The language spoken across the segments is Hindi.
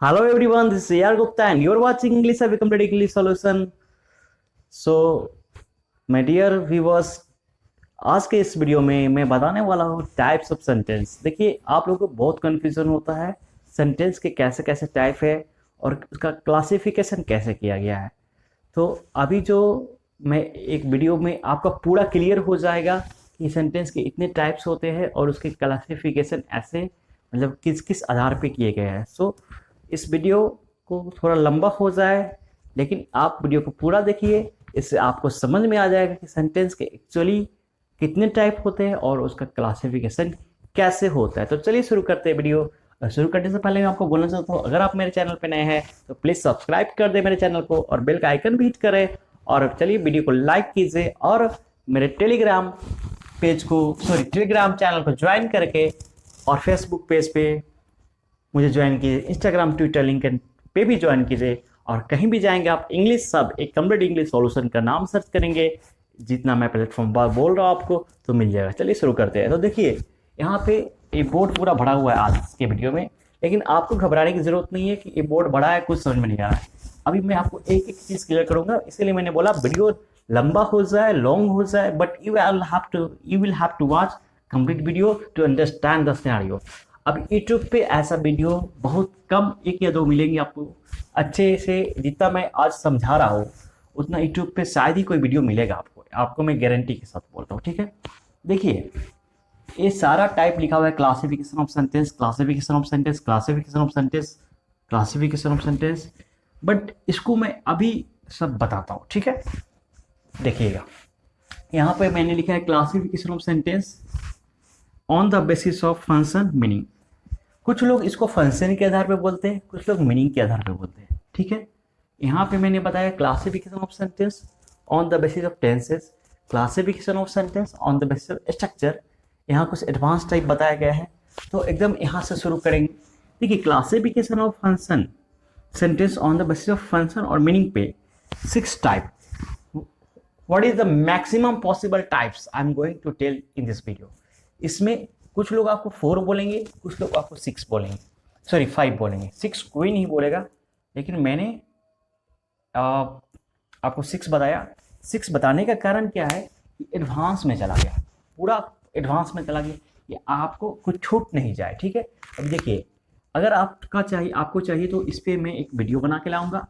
Hello everyone, this is AR Gupta and you're watching English Have Become Ready English Solution. So, my dear viewers, आज के इस वीडियो में मैं बताने वाला हूँ टाइप्स ऑफ सेंटेंस। देखिए, आप लोगों को बहुत कन्फ्यूजन होता है सेंटेंस के कैसे कैसे टाइप है और उसका क्लासिफिकेशन कैसे किया गया है। तो अभी जो मैं एक वीडियो में आपका पूरा क्लियर हो जाएगा कि सेंटेंस के इतने टाइप्स होते हैं और उसके क्लासिफिकेशन ऐसे मतलब किस किस आधार पे किए गए हैं। सो इस वीडियो को थोड़ा लंबा हो जाए लेकिन आप वीडियो को पूरा देखिए, इससे आपको समझ में आ जाएगा कि सेंटेंस के एक्चुअली कितने टाइप होते हैं और उसका क्लासिफिकेशन कैसे होता है। तो चलिए शुरू करते हैं वीडियो। शुरू करने से पहले मैं आपको बोलना चाहता हूँ, अगर आप मेरे चैनल पर नए हैं तो प्लीज़ सब्सक्राइब कर दें मेरे चैनल को और बेल का आइकन भी हिट करें। और चलिए वीडियो को लाइक कीजिए और मेरे टेलीग्राम चैनल को ज्वाइन करके और फेसबुक पेज पे मुझे ज्वाइन कीजिए, इंस्टाग्राम ट्विटर लिंक्डइन पे भी ज्वाइन कीजिए। और कहीं भी जाएंगे आप इंग्लिश सब एक कंप्लीट इंग्लिश सॉल्यूशन का नाम सर्च करेंगे, जितना मैं प्लेटफॉर्म पर बोल रहा हूँ आपको तो मिल जाएगा। चलिए शुरू करते हैं। तो देखिए यहाँ पे ये बोर्ड पूरा भरा हुआ है आज के वीडियो में, लेकिन आपको घबराने की जरूरत नहीं है कि ये बोर्ड बड़ा है कुछ समझ में नहीं आ रहा है। अभी मैं आपको एक एक चीज़ क्लियर करूँगा, इसीलिए मैंने बोला वीडियो लंबा हो जाए लॉन्ग हो जाए, but you will have to watch complete video to understand the scenario. अब यूट्यूब पे ऐसा वीडियो बहुत कम, एक या दो मिलेंगे आपको अच्छे से। जितना मैं आज समझा रहा हूँ उतना यूट्यूब पे शायद ही कोई वीडियो मिलेगा आपको मैं गारंटी के साथ बोलता हूँ, ठीक है। देखिए ये सारा टाइप लिखा हुआ है, classification of sentence, classification of sentence, classification of sentence, classification of sentence, but इसको मैं अभी सब बताता हूँ, ठीक है। देखिएगा यहाँ पे मैंने लिखा है classification of sentence on the basis of function meaning. कुछ लोग इसको फंक्शन के आधार पे बोलते हैं, कुछ लोग मीनिंग के आधार पे बोलते हैं, ठीक है। यहाँ पे मैंने बताया classification of sentence on the basis of tenses, classification of sentence on the basis of structure. यहाँ कुछ एडवांस टाइप बताया गया है, तो एकदम यहाँ से शुरू करेंगे। देखिए classification of function sentence on the basis of function और मीनिंग पे 6 type. What is the maximum possible types I am going to tell in this video. इसमें कुछ लोग आपको 4 बोलेंगे, कुछ लोग आपको 6 बोलेंगे, सॉरी 5 बोलेंगे, 6 कोई नहीं बोलेगा, लेकिन मैंने आपको 6 बताया। 6 बताने का कारण क्या है कि एडवांस में चला गया, पूरा एडवांस में चला गया कि आपको कुछ छूट नहीं जाए, ठीक है। अब देखिए अगर आपको चाहिए तो इस पर मैं एक वीडियो बना के लाऊंगा।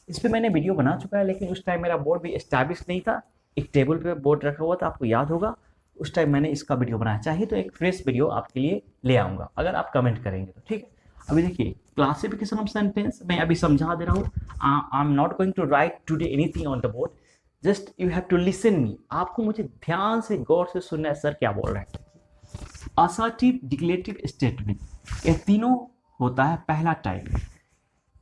इस पर मैंने वीडियो बना चुका है, लेकिन उस टाइम मेरा बोर्ड भी एस्टैब्लिश नहीं था, एक टेबल पे बोर्ड रखा हुआ था, आपको याद होगा उस टाइम मैंने इसका वीडियो बनाया। चाहिए तो एक फ्रेश वीडियो आपके लिए ले आऊँगा अगर आप कमेंट करेंगे तो, ठीक है। अभी देखिए क्लासिफिकेशन ऑफ सेंटेंस मैं अभी समझा दे रहा हूँ। I am not going to write today anything on the board, just you have to listen me. आपको मुझे ध्यान से गौर से सुनना है सर क्या बोल रहे हैं। असर्टिव डिक्लेरेटिव स्टेटमेंट, ये तीनों होता है पहला टाइप।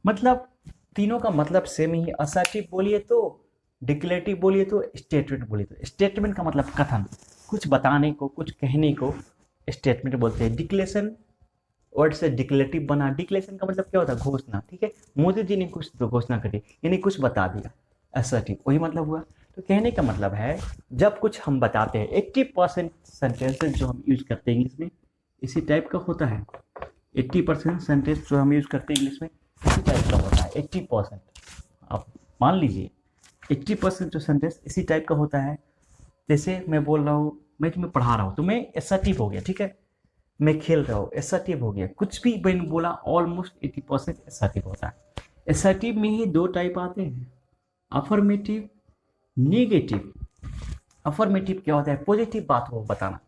मतलब तीनों का मतलब सेम ही है। असर्टिव बोलिए तो, डिक्लेरेटिव बोलिए तो, स्टेटमेंट बोलिए तो। स्टेटमेंट का मतलब कथन, कुछ बताने को, कुछ कहने को स्टेटमेंट बोलते हैं। डिक्लेरेशन वर्ड से डिक्लेरेटिव बना। डिक्लेरेशन का मतलब क्या होता है? घोषणा, ठीक है। मोदी जी ने कुछ तो घोषणा करी, यानी कुछ बता दिया, असर्टिव वही मतलब हुआ। तो कहने का मतलब है जब कुछ हम बताते हैं। 80% सेंटेंसेस जो हम यूज करते हैं इंग्लिश में इसी टाइप का होता है। 80% सेंटेंस जो हम यूज करते हैं इंग्लिश में इसी टाइप का होता है। 80% आप मान लीजिए 80% जो सेंटेंस इसी टाइप का होता है। जैसे मैं बोल रहा हूँ, मैं तुम्हें पढ़ा रहा हूँ तो मैं असर्टिव हो गया, ठीक है। मैं खेल रहा हूँ, असर्टिव हो गया। कुछ भी मैंने बोला ऑलमोस्ट 80% असर्टिव होता है। असर्टिव में ही 2 टाइप आते हैं, अफर्मेटिव, नेगेटिव। अफर्मेटिव क्या होता है? पॉजिटिव बात को बताना,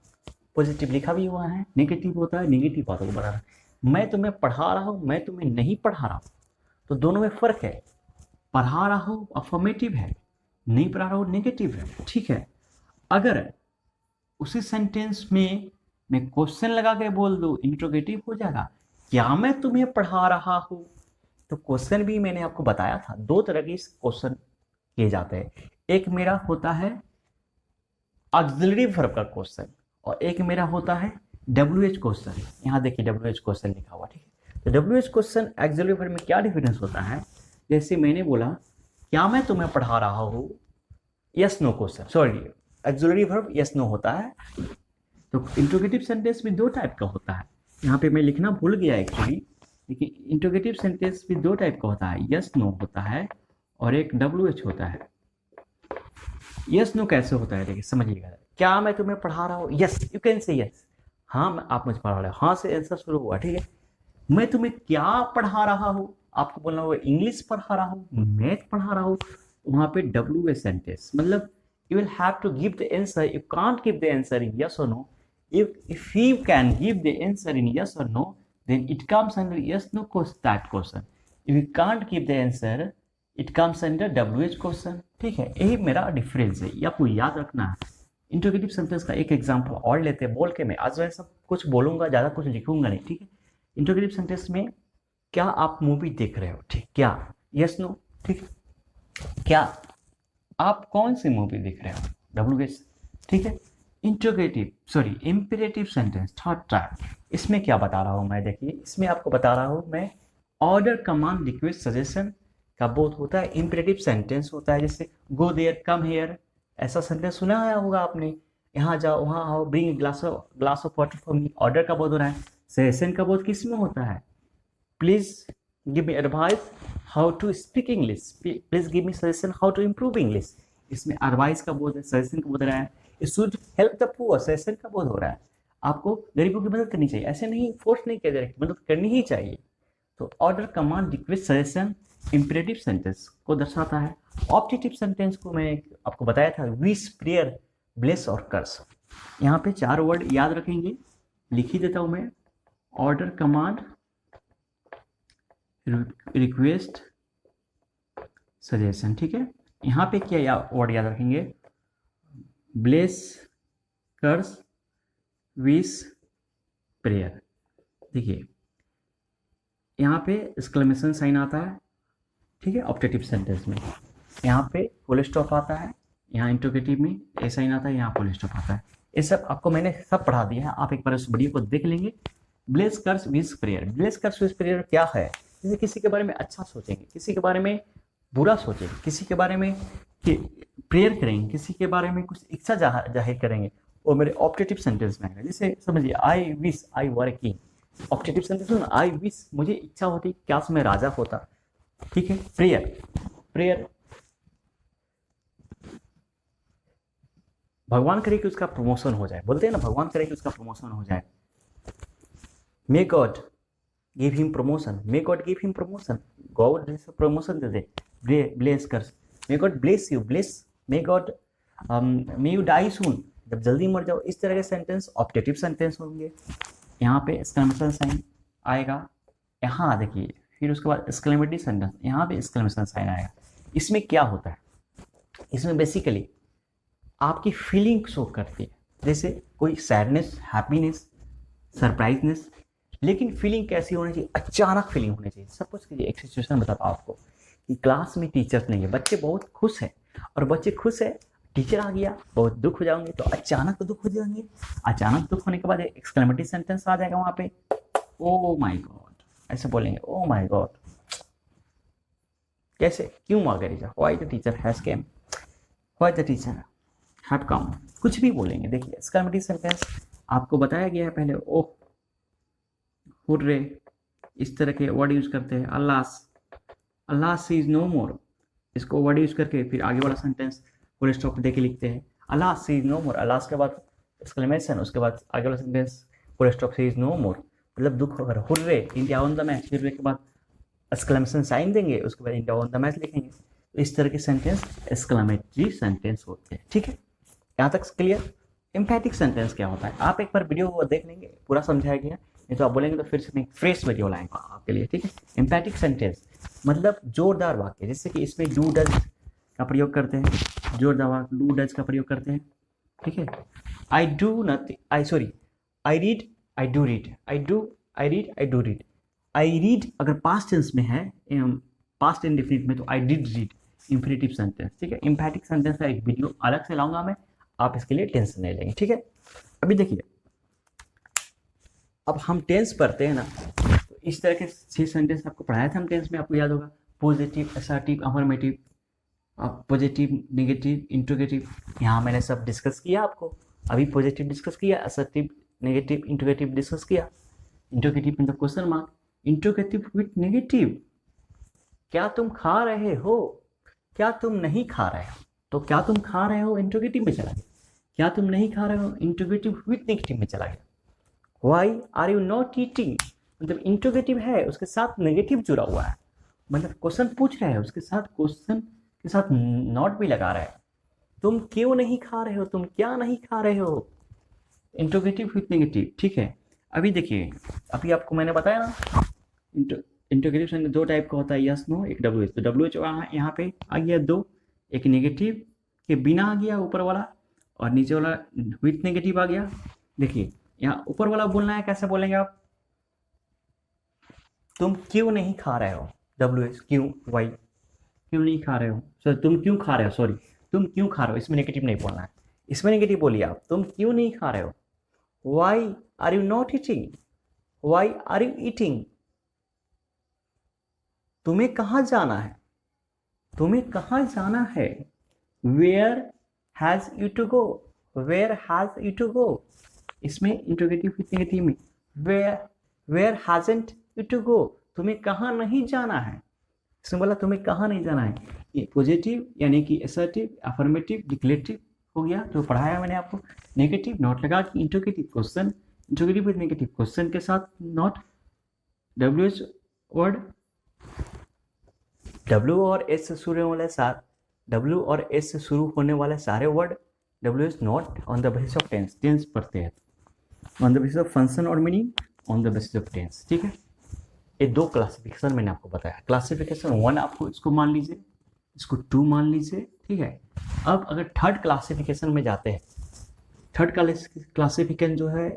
पॉजिटिव लिखा भी हुआ है। नेगेटिव होता है नेगेटिव बातों को बताना। मैं तुम्हें पढ़ा रहा हूँ, मैं तुम्हें नहीं पढ़ा रहा हूँ, तो दोनों में फर्क है। पढ़ा रहा हूँ अफर्मेटिव है, नहीं पढ़ा रहा हूँ नेगेटिव है, ठीक है। अगर उसी सेंटेंस में मैं क्वेश्चन लगा के बोल दूं, इंट्रोगेटिव हो जाएगा। क्या मैं तुम्हें पढ़ा रहा हूं? तो क्वेश्चन भी मैंने आपको बताया था, 2 तरह के क्वेश्चन किए जाते हैं। एक मेरा होता है ऑक्सिलरी वर्ब का क्वेश्चन और एक मेरा होता है WH क्वेश्चन। यहाँ देखिए WH क्वेश्चन लिखा हुआ, ठीक है। तो WH क्वेश्चन ऑक्सिलरी वर्ब में क्या डिफरेंस होता है? जैसे मैंने बोला क्या मैं तुम्हें पढ़ा रहा हूं, yes no question, sorry auxiliary verb yes no होता है। तो इंट्रोगेटिव सेंटेंस में 2 टाइप का होता है। यहाँ पे मैं लिखना भूल गया एक्चुअली, देखिए इंट्रोगेटिव सेंटेंस भी दो टाइप का होता है, यस नो होता है और एक WH होता है। यस नो कैसे होता है देखिए समझिएगा, क्या मैं तुम्हें पढ़ा रहा हूँ, yes you can say yes, हाँ आप मुझे पढ़ा रहे हो, हाँ से आंसर शुरू हुआ, ठीक है। मैं तुम्हें क्या पढ़ा रहा हूँ, आपको बोलना होगा इंग्लिश पढ़ा रहा हूँ, मैथ पढ़ा रहा हूँ, वहां पे WH सेंटेंस, मतलब you will have to give the answer, you can't give the answer in yes or no. If you can give the answer in yes or no, then it comes under yes no that question. If you can't give the answer, it comes under WH question, ठीक है। यही मेरा डिफरेंस है, ये आपको याद रखना है। इंट्रोगेटिव सेंटेंस का एक एग्जांपल और लेते हैं, बोल के मैं आज मैं सब कुछ बोलूंगा, ज़्यादा कुछ लिखूंगा नहीं, ठीक है। इंट्रोगेटिव सेंटेंस में क्या आप मूवी देख रहे हो, ठीक, क्या, यस नो, ठीक, क्या आप कौन सी मूवी देख रहे हो, WH, ठीक है। इंपेरेटिव सेंटेंस थर्ड टाइप, इसमें क्या बता रहा हूं मैं, देखिए इसमें आपको बता रहा हूं मैं, ऑर्डर कमांड रिक्वेस्ट सजेशन का बोध होता है। इंपेरेटिव सेंटेंस होता है जैसे गो देयर, कम हेयर, ऐसा सेंटेंस सुना है होगा आपने, यहाँ जाओ वहाँ आओ, bring glass of water for me, order का बोध हो रहा है। सजेशन का बोध किस में होता है, please give me advice how to speak English, please give me suggestion how to improve English, इसमें एडवाइस का बोध है, सजेशन का बोध रहा है। Should help the poor, suggestion का बोध हो रहा है, आपको गरीबों की मदद करनी चाहिए, ऐसे नहीं फोर्स नहीं किया जा रहा, मदद करनी ही चाहिए। तो order command request suggestion imperative sentence को दर्शाता है। ऑब्जेक्टिव सेंटेंस को मैं आपको बताया था, विश, प्रेयर, ब्लेस और कर्स। यहाँ पे 4 वर्ड याद रखेंगे, लिख ही देता हूं मैं, ऑर्डर कमांड रिक्वेस्ट सजेशन, ठीक है। यहाँ पे क्या वर्ड याद रखेंगे, ब्लेस, कर्स, विश, प्रेयर। देखिए यहाँ पे एक्सक्लेमेशन साइन आता है, ठीक है, ऑब्जेक्टिव सेंटेंस में। यहाँ पे फुल स्टॉप आता है, यहाँ इंट्रोगेटिव में ए साइन आता है, यहाँ फुल स्टॉप आता है। ये सब आपको मैंने सब पढ़ा दिया है, आप एक बार उस वीडियो को देख लेंगे। ब्लेस, कर्स, विश, प्रेयर। ब्लेस, कर्स, विश, प्रेयर क्या है, जैसे किसी के बारे में अच्छा सोचेंगे, किसी के बारे में बुरा सोचेंगे, किसी के बारे में प्रेयर करेंगे, किसी के बारे में कुछ इच्छा जाहिर करेंगे, वो मेरे ऑब्जेक्टिव सेंटेंस में आएगा। जैसे समझिए, I wish I were king, objective sentence में आई विश, मुझे इच्छा होती क्या मैं राजा होता, ठीक है। प्रेयर भगवान करे कि उसका प्रमोशन हो जाए, बोलते हैं ना, भगवान करे कि उसका प्रमोशन हो जाए। May God give him promotion, may God give him promotion, God promotion दे दे। Bless curse, may God bless you, bless, may God may you die soon, जब जल्दी मर जाओ। इस तरह के सेंटेंस ऑब्जेक्टिव सेंटेंस होंगे। यहाँ पे एक्सक्लेमेशन साइन आएगा, यहाँ देखिए, फिर उसके बाद एक्सक्लेमेटरी सेंटेंस, यहाँ पे एक्सक्लेमेशन साइन आएगा। इसमें क्या होता है, इसमें बेसिकली आपकी फीलिंग शो करती है, जैसे कोई सैडनेस, हैप्पीनेस, सरप्राइजनेस, लेकिन फीलिंग कैसी होनी चाहिए, अचानक फीलिंग होनी चाहिए। सपोज कीजिए एक सिचुएशन बताता हूँ आपको कि क्लास में टीचर्स नहीं है, बच्चे बहुत खुश हैं, और बच्चे खुश है, टीचर आ गया, बहुत दुख हो जाएंगे, तो अचानक तो दुख हो जाएंगे। अचानक दुख होने के बाद एक्सक्लेमेटरी सेंटेंस आ जाएगा वहाँ पे, ओ माई गॉड, ऐसे बोलेंगे, ओ माई गॉड, कैसे, क्यों आ गया teacher, why the teacher has came, why the teacher have come, कुछ भी बोलेंगे। देखिए एक्सक्लेमेटरी सेंटेंस आपको बताया गया है पहले, ओह, हुर्रे, इस तरह के वर्ड यूज करते हैं। अल्लाह सीज नो मोर, इसको वर्ड यूज करके फिर आगे वाला सेंटेंस फुल स्टॉप दे के लिखते हैं, अल्लाह सीज नो मोर, अल्लाह के बाद एक्सक्लेमेशन, उसके बाद आगे वाला sentence full stop cease no more, मतलब दुख होकर, hurray, India on the match, hurray के बाद एक्सक्लेमेशन साइन देंगे, उसके बाद इंडिया ऑन द मैच लिखेंगे। तो इस तरह के सेंटेंस एक्सक्लेमेटरी सेंटेंस होते हैं, ठीक है। यहाँ तक क्लियर। एम्फैटिक सेंटेंस क्या होता है, आप एक बार वीडियो को देख लेंगे, पूरा समझाया गया, नहीं तो आप बोलेंगे तो फिर से मैं फ्रेश वीडियो लाएंगे आपके लिए, ठीक है। एम्फैटिक सेंटेंस मतलब जोरदार वाक्य, जैसे कि इसमें डू डज का प्रयोग करते हैं, जोरदार वाक्य डू डज का प्रयोग करते हैं, ठीक है। I do nothing, I read, I do read, I read, I do read. I read अगर पास्ट टेंस में है, पास्ट इंडेफिनिट में, तो I did read, infinitive sentence, ठीक है। एम्फैटिक सेंटेंस का एक वीडियो अलग से लाऊंगा मैं, आप इसके लिए टेंशन नहीं लेंगे, ठीक है। अभी देखिए, अब हम टेंस पढ़ते हैं ना, तो इस तरह के 6 सेंटेंस आपको पढ़ाया था हम टेंस में, आपको याद होगा, positive, assertive, affirmative, positive, negative, interrogative. यहाँ मैंने सब डिस्कस किया आपको, अभी पॉजिटिव डिस्कस किया, असर्टिव, नेगेटिव, इंट्रोगेटिव डिस्कस किया। इंट्रोगेटिव मतलब question mark, interrogative with negative. क्या तुम खा रहे हो, क्या तुम नहीं खा रहे हो। तो क्या तुम खा रहे हो इंट्रोगेटिव में चला गया, क्या तुम नहीं खा रहे हो इंट्रोगेटिव विथ नेगेटिव में चला गया। Why are you not eating, मतलब इंट्रोगेटिव है उसके साथ नेगेटिव जुड़ा हुआ है, मतलब क्वेश्चन पूछ रहे हैं उसके साथ क्वेश्चन के साथ नॉट भी लगा रहा है। तुम क्यों नहीं खा रहे हो, तुम क्या नहीं खा रहे हो, इंट्रोगेटिव विथ नेगेटिव। ठीक है, अभी देखिए, अभी आपको मैंने बताया ना इंट्रोगेटिव सेंटेंस दो टाइप का होता है, यस नो, एक डब्ल्यू एच। तो डब्ल्यू एच यहाँ पे आ गया दो, एक नेगेटिव के बिना आ गया ऊपर वाला, और नीचे वाला विथ नेगेटिव आ गया। देखिए यहाँ ऊपर वाला बोलना है, कैसे बोलेंगे आप, तुम क्यों नहीं खा रहे हो, डब्ल्यू एच, क्यों, वाई, क्यों नहीं खा रहे हो, सॉरी तुम क्यों खा रहे हो, सॉरी तुम क्यों खा रहे हो, इसमें नेगेटिव नहीं बोलना है, इसमें नेगेटिव बोलिए आप, तुम क्यों नहीं खा रहे हो। Why are you not eating, why are you eating, तुम्हें कहाँ जाना है, तुम्हें कहाँ जाना है। Where has you to go, where has you to go, इसमें इंट्रोगेटिव विथ नेगेटिव में where hasn't you to go, तुम्हें कहाँ नहीं जाना है। इसमें बोला तुम्हें कहाँ नहीं जाना है, ये पॉजिटिव यानी कि असर्टिव, अफर्मेटिव, डिक्लेरेटिव हो गया जो पढ़ाया मैंने आपको। नेगेटिव नॉट लगा कि interrogative question, interrogative with negative question के साथ not, W H word, W और एस से शुरू वाले सारे, डब्ल्यू और एस से शुरू होने वाले सारे word W S not on the basis of tense, tense पढ़ते हैं on the basis of function और meaning on the basis of tense. ठीक है, ये दो क्लासिफिकेशन मैंने आपको बताया। क्लासिफिकेशन 1 आपको इसको मान लीजिए, इसको 2 मान लीजिए। ठीक है, अब अगर थर्ड क्लासिफिकेशन में जाते हैं, थर्ड क्लासिफिकेशन जो है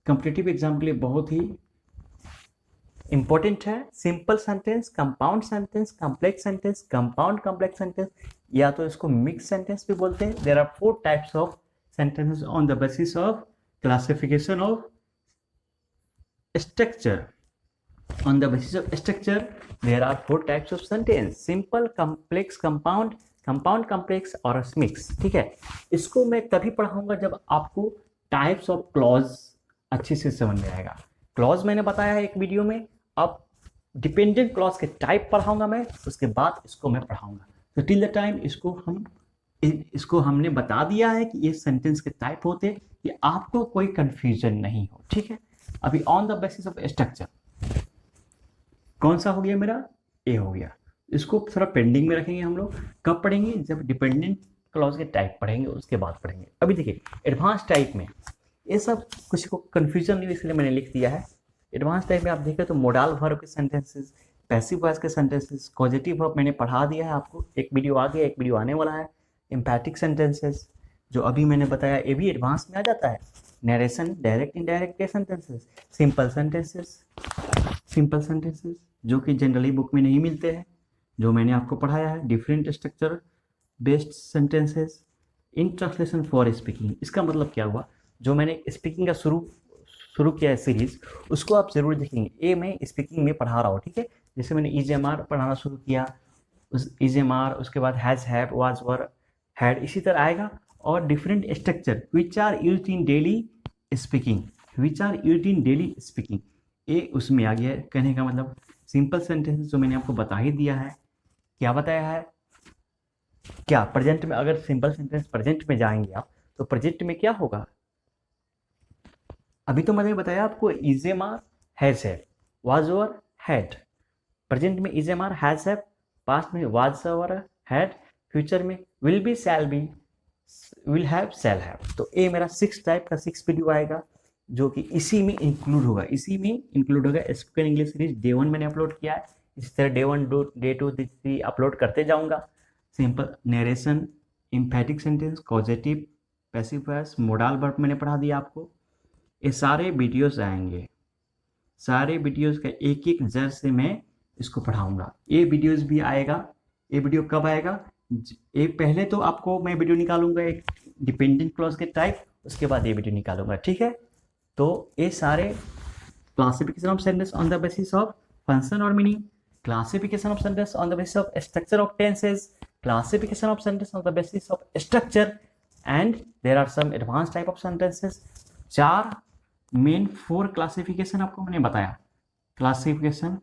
कॉम्पिटिटिव एग्जाम के लिए बहुत ही इंपॉर्टेंट है। Simple sentence, compound sentence, complex sentence, compound complex sentence, या तो इसको मिक्स सेंटेंस भी बोलते हैं। There are 4 types of sentences on the basis of classification of structure. On the basis of structure, there are 4 types of sentence: simple, complex, compound, compound complex और mix। ठीक है, इसको मैं तभी पढ़ाऊंगा जब आपको टाइप्स ऑफ क्लॉज अच्छे से समझ में आएगा। क्लॉज मैंने बताया है एक वीडियो में, अब डिपेंडेंट क्लॉज के टाइप पढ़ाऊंगा मैं, उसके बाद इसको मैं पढ़ाऊंगा। तो टिल द टाइम इसको हमने बता दिया है कि ये सेंटेंस के टाइप होते हैं, कि आपको कोई कंफ्यूजन नहीं हो। ठीक है, अभी on the basis of structure कौन सा हो गया मेरा, ए हो गया। इसको थोड़ा पेंडिंग में रखेंगे हम लोग, कब पढ़ेंगे, जब डिपेंडेंट क्लॉज के टाइप पढ़ेंगे उसके बाद पढ़ेंगे। अभी देखिए एडवांस टाइप में ये सब कुछ को कन्फ्यूजन नहीं, इसलिए मैंने लिख दिया है। एडवांस टाइप में आप देखें तो मोडाल वर्ब के सेंटेंसेस, पैसिव वॉइस के सेंटेंसेस, पॉजिटिव वर्ब मैंने पढ़ा दिया है आपको, एक वीडियो आ गया, एक वीडियो आने वाला है। एम्पैथिक सेंटेंसेस जो अभी मैंने बताया, ये भी एडवांस में आ जाता है। नरेशन, डायरेक्ट इनडायरेक्ट के सेंटेंसेस, सिंपल सेंटेंसेस जो कि जनरली बुक में नहीं मिलते हैं, जो मैंने आपको पढ़ाया है। Different structure based sentences in translation for speaking. इसका मतलब क्या हुआ, जो मैंने स्पीकिंग का शुरू किया है सीरीज, उसको आप जरूर देखेंगे। ए मैं स्पीकिंग में पढ़ा रहा हूँ। ठीक है, जैसे मैंने EJMR पढ़ाना शुरू किया, उस EJMR, उसके बाद has, have, was, were, had, इसी तरह आएगा। और different structure which are used in daily speaking, which are used in daily speaking, ये उसमें आ गया है। कहने का मतलब सिंपल सेंटेंस जो मैंने आपको बता ही दिया है। क्या बताया है, क्या प्रेजेंट में, अगर सिंपल सेंटेंस प्रेजेंट में जाएंगे आप, तो प्रेजेंट में क्या होगा, अभी तो मैंने बताया आपको EJMR, has, have, was, were, had. Present में EJMR, हैज, हैव, पास्ट में वाज, वर, हैड, फ्यूचर में will be, shall be, will have, shall have. तो ये मेरा 6 टाइप का 6 वीडियो आएगा, जो कि इसी में इंक्लूड होगा, स्पोकन इंग्लिश सीरीज डे 1 मैंने अपलोड किया है, इसी तरह डे 1, डे 2, डे 3 अपलोड करते जाऊंगा। Simple, narration, एम्फैटिक sentence, causative, passive voice, modal verb मैंने पढ़ा दिया आपको। ये सारे वीडियोस आएंगे, सारे वीडियोस का एक एक जर से मैं इसको पढ़ाऊंगा। ये वीडियोस भी आएगा। ये वीडियो कब आएगा, एक पहले तो आपको मैं वीडियो निकालूंगा एक डिपेंडेंट क्लॉज के टाइप, उसके बाद ये वीडियो निकालूंगा। ठीक है, तो ये सारे classification of sentence on the basis of function और meaning, classification of sentence on the basis of structure of tenses, classification of sentence on the basis of structure, and there are some advance type of sentences. 4 main 4 classification आपको मैंने बताया। क्लासिफिकेशन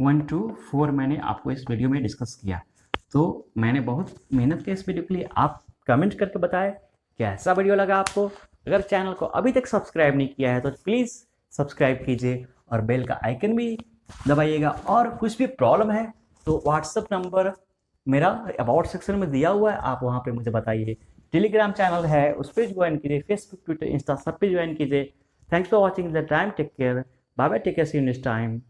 1 to 4 मैंने आपको इस वीडियो में डिस्कस किया। तो मैंने बहुत मेहनत की इस वीडियो के लिए। आप कमेंट करके बताएं कैसा वीडियो लगा आपको। अगर चैनल को अभी तक सब्सक्राइब नहीं किया है तो प्लीज़ सब्सक्राइब कीजिए और बेल का आइकन भी दबाइएगा। और कुछ भी प्रॉब्लम है तो व्हाट्सएप नंबर मेरा अबाउट सेक्शन में दिया हुआ है, आप वहाँ पे मुझे बताइए। टेलीग्राम चैनल है, उस पर ज्वाइन कीजिए। फेसबुक, ट्विटर, इंस्टा सब पे ज्वाइन कीजिए। Thanks for watching the time. Take care, bye bye, take care, see you next time.